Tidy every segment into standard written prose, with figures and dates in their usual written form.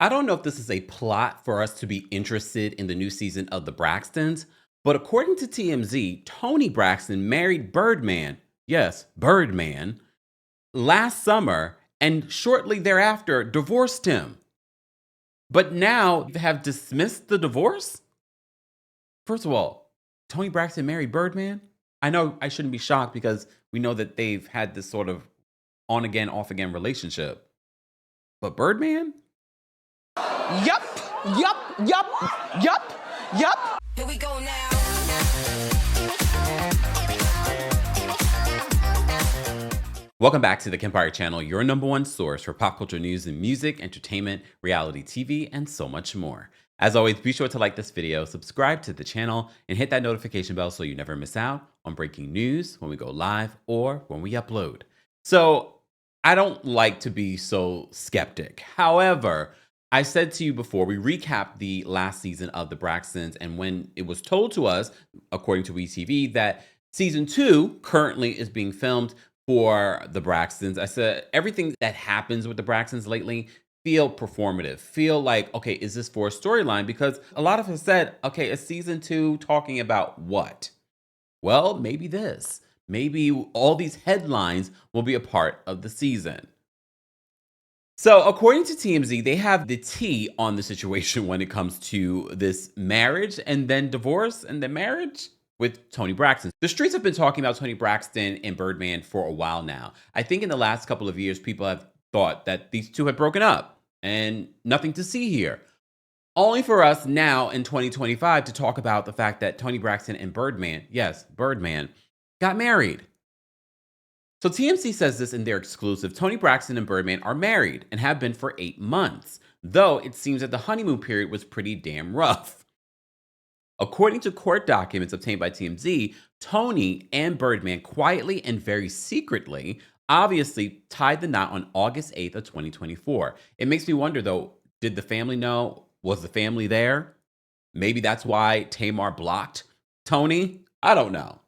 I don't know if this is a plot for us to be interested in the new season of The Braxtons, but according to TMZ, Toni Braxton married Birdman, yes, Birdman, last summer and shortly thereafter divorced him. But now they have dismissed the divorce? First of all, Toni Braxton married Birdman? I know I shouldn't be shocked because we know that they've had this sort of on again, off again relationship. But Birdman? Yup, yup, yup, yup, yup. Here we go now. Welcome back to the Kempire channel, your number one source for pop culture news and music, entertainment, reality TV, and so much more. As always, be sure to like this video, subscribe to the channel, and hit that notification bell so you never miss out on breaking news when we go live or when we upload. So, I don't like to be so skeptic. However, I said to you before, we recapped the last season of The Braxtons, and when it was told to us, according to WeTV, that season 2 currently is being filmed for The Braxtons, I said everything that happens with The Braxtons lately feel performative, feel like, okay, is this for a storyline? Because a lot of us said, okay, is season 2 talking about what? Well, maybe this. Maybe all these headlines will be a part of the season. So according to TMZ, they have the tea on the situation when it comes to this marriage and then divorce and then marriage with Toni Braxton. The streets have been talking about Toni Braxton and Birdman for a while now. I think in the last couple of years, people have thought that these two had broken up and nothing to see here. Only for us now in 2025 to talk about the fact that Toni Braxton and Birdman, yes, Birdman, got married. So TMZ says this in their exclusive. Toni Braxton and Birdman are married and have been for 8 months, though it seems that the honeymoon period was pretty damn rough. According to court documents obtained by TMZ, Toni and Birdman quietly and very secretly, obviously tied the knot on August 8th of 2024. It makes me wonder though, did the family know? Was the family there? Maybe that's why Tamar blocked Toni? I don't know.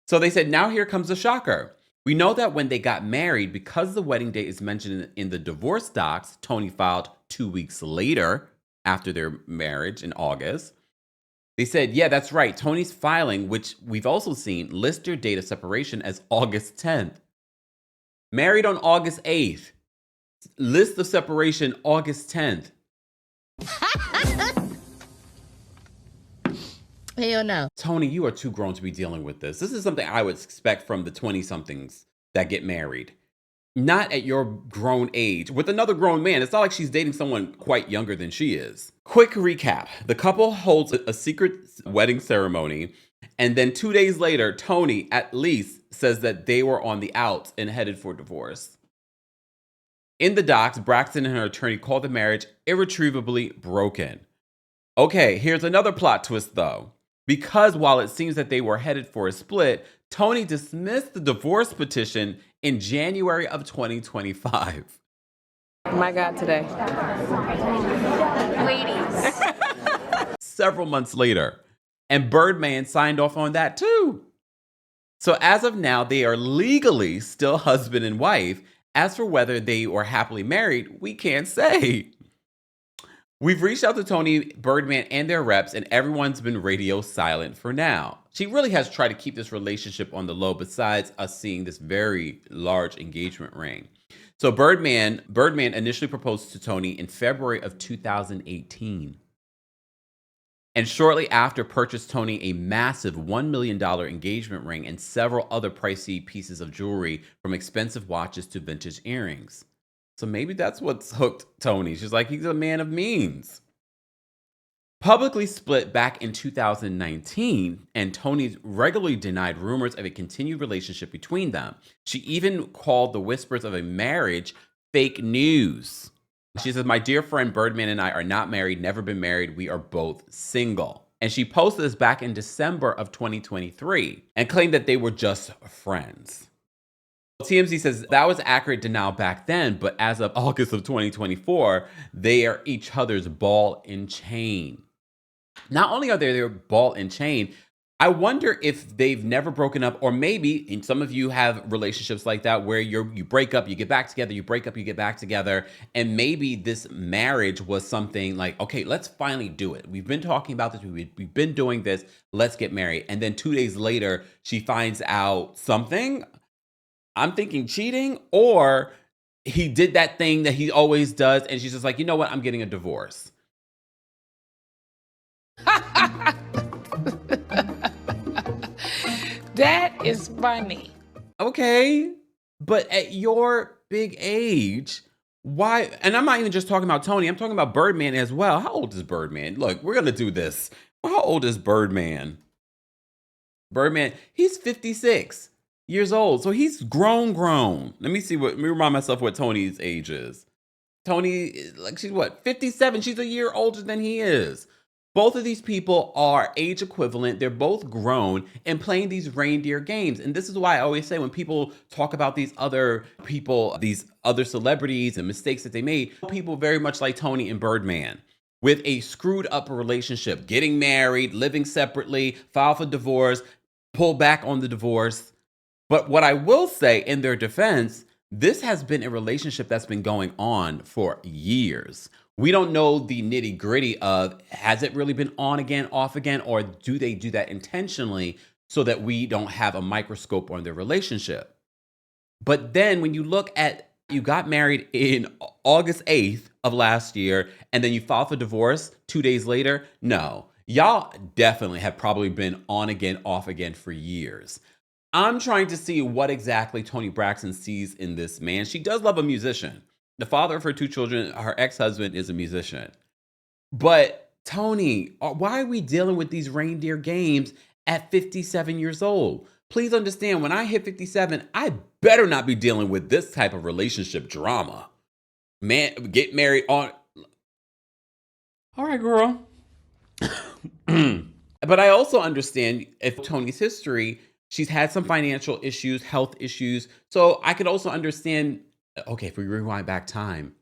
So they said, now here comes the shocker. We know that when they got married, because the wedding date is mentioned in the divorce docs, Toni filed 2 weeks later after their marriage in August. They said, yeah, that's right. Toni's filing, which we've also seen, lists their date of separation as August 10th. Married on August 8th. List of separation August 10th. Hell no. Toni, you are too grown to be dealing with this. This is something I would expect from the 20-somethings that get married. Not at your grown age. With another grown man, it's not like she's dating someone quite younger than she is. Quick recap. The couple holds a secret wedding ceremony, and then 2 days later, Toni at least says that they were on the outs and headed for divorce. In the docs, Braxton and her attorney called the marriage irretrievably broken. Okay, here's another plot twist though. Because while it seems that they were headed for a split, Toni dismissed the divorce petition in January of 2025. My God, today. Ladies. Several months later. And Birdman signed off on that too. So as of now, they are legally still husband and wife. As for whether they were happily married, we can't say. We've reached out to Toni, Birdman, and their reps, and everyone's been radio silent for now. She really has tried to keep this relationship on the low, besides us seeing this very large engagement ring. So Birdman initially proposed to Toni in February of 2018. And shortly after purchased Toni a massive $1 million engagement ring and several other pricey pieces of jewelry, from expensive watches to vintage earrings. So maybe that's what's hooked Toni. She's like, he's a man of means. Publicly split back in 2019, and Toni regularly denied rumors of a continued relationship between them. She even called the whispers of a marriage fake news. She says, my dear friend Birdman and I are not married, never been married. We are both single. And she posted this back in December of 2023 and claimed that they were just friends. TMZ says that was accurate denial back then, but as of August of 2024, they are each other's ball and chain. Not only are they their ball and chain, I wonder if they've never broken up, or maybe, and some of you have relationships like that where you break up, you get back together, you break up, you get back together, and maybe this marriage was something like, okay, let's finally do it. We've been talking about this, we've been doing this, let's get married. And then 2 days later, she finds out something. I'm thinking cheating, or he did that thing that he always does, and she's just like, you know what, I'm getting a divorce. That is funny. Okay, but at your big age, why? And I'm not even just talking about Toni, I'm talking about Birdman as well. How old is Birdman? Look, we're gonna do this. How old is Birdman? Birdman, he's 56 years old, so he's grown. Let me remind myself what Toni's age is. Toni, like, she's what, 57? She's a year older than he is. Both of these people are age equivalent. They're both grown and playing these reindeer games. And this is why I always say when people talk about these other people, these other celebrities and mistakes that they made, people very much like Toni and Birdman with a screwed up relationship, getting married, living separately, file for divorce, pull back on the divorce. But what I will say in their defense, this has been a relationship that's been going on for years. We don't know the nitty gritty of, has it really been on again, off again, or do they do that intentionally so that we don't have a microscope on their relationship? But then when you look at, you got married in August 8th of last year, and then you filed for divorce 2 days later. No, y'all definitely have probably been on again, off again for years. I'm trying to see what exactly Toni Braxton sees in this man. She does love a musician. The father of her 2 children, her ex-husband, is a musician. But Toni, why are we dealing with these reindeer games at 57 years old? Please understand, when I hit 57, I better not be dealing with this type of relationship drama. Man, get married on... All right, girl. But I also understand, if Toni's history, she's had some financial issues, health issues. So I could also understand, okay, if we rewind back time,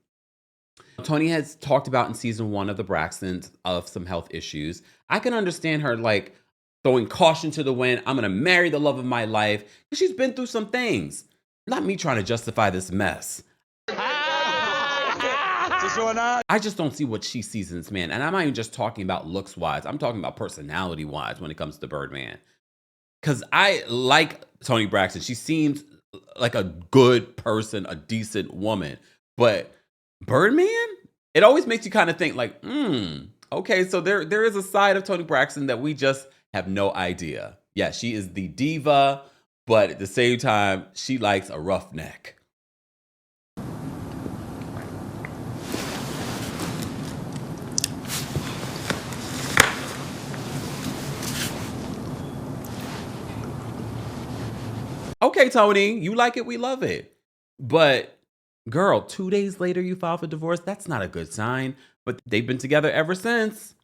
Toni has talked about in season 1 of the Braxtons of some health issues. I can understand her like throwing caution to the wind. I'm going to marry the love of my life. She's been through some things. Not me trying to justify this mess. I just don't see what she sees in this man. And I'm not even just talking about looks wise. I'm talking about personality wise when it comes to Birdman. Because I like Toni Braxton. She seems like a good person, a decent woman. But Birdman? It always makes you kind of think like, okay, so there is a side of Toni Braxton that we just have no idea. Yeah, she is the diva, but at the same time, she likes a roughneck. Okay, Toni, you like it, we love it. But girl, 2 days later you file for divorce. That's not a good sign. But they've been together ever since.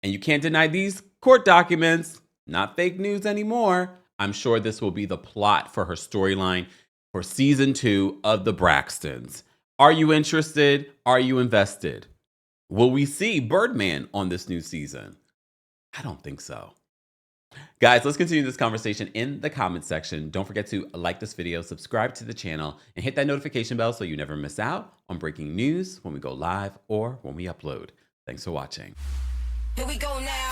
And you can't deny these court documents. Not fake news anymore. I'm sure this will be the plot for her storyline for season 2 of The Braxtons. Are you interested? Are you invested? Will we see Birdman on this new season? I don't think so. Guys, let's continue this conversation in the comment section. Don't forget to like this video, subscribe to the channel, and hit that notification bell so you never miss out on breaking news when we go live or when we upload. Thanks for watching. Here we go now.